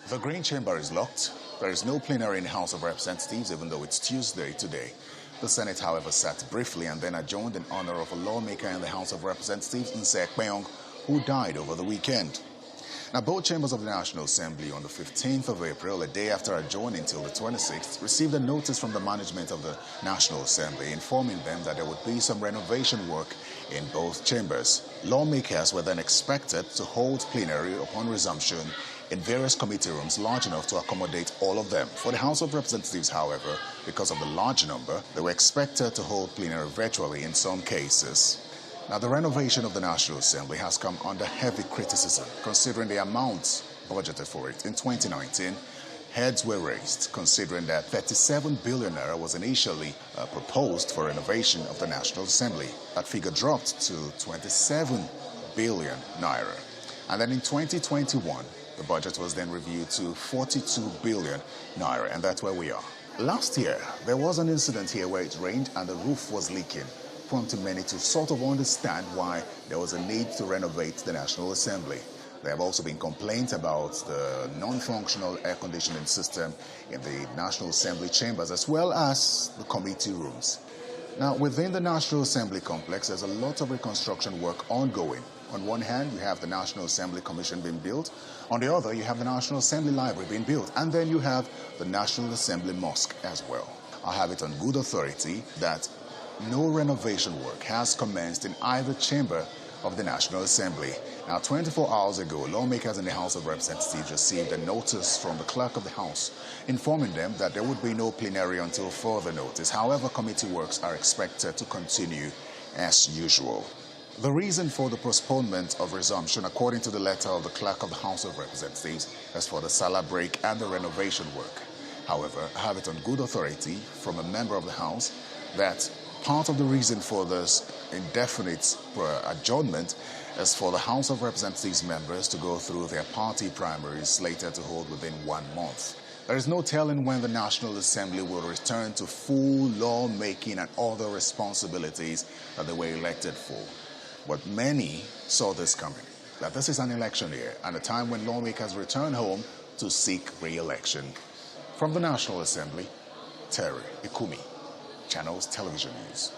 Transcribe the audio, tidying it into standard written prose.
The Green Chamber is locked. There is no plenary in the House of Representatives, even though it's Tuesday today. The Senate, however, sat briefly and then adjourned in honor of a lawmaker in the House of Representatives, Nse, who died over the weekend. Now, both chambers of the National Assembly on the 15th of April, a day after adjourning till the 26th, received a notice from the management of the National Assembly informing them that there would be some renovation work in both chambers. Lawmakers were then expected to hold plenary upon resumption in various committee rooms large enough to accommodate all of them. For the House of Representatives, however, because of the large number, they were expected to hold plenary virtually in some cases. Now, the renovation of the National Assembly has come under heavy criticism, considering the amounts budgeted for it. In 2019, heads were raised, considering that 37 billion naira was initially proposed for renovation of the National Assembly. That figure dropped to 27 billion naira. And then in 2021, the budget was then reviewed to 42 billion naira, and that's where we are. Last year, there was an incident here where it rained and the roof was leaking, prompting many to sort of understand why there was a need to renovate the National Assembly. There have also been complaints about the non-functional air conditioning system in the National Assembly chambers as well as the committee rooms. Now, within the National Assembly complex, there's a lot of reconstruction work ongoing. On one hand, you have the National Assembly Commission being built. On the other, you have the National Assembly Library being built. And then you have the National Assembly Mosque as well. I have it on good authority that no renovation work has commenced in either chamber of the National Assembly. Now, 24 hours ago, lawmakers in the House of Representatives received a notice from the clerk of the House informing them that there would be no plenary until further notice. However, committee works are expected to continue as usual. The reason for the postponement of resumption, according to the letter of the clerk of the House of Representatives, is for the Salah break and the renovation work. However, I have it on good authority from a member of the House that part of the reason for this indefinite adjournment is for the House of Representatives members to go through their party primaries slated to hold within 1 month. There is no telling when the National Assembly will return to full lawmaking and other responsibilities that they were elected for. But many saw this coming, that this is an election year and a time when lawmakers return home to seek re-election. From the National Assembly, Terry Ikumi, Channels Television News.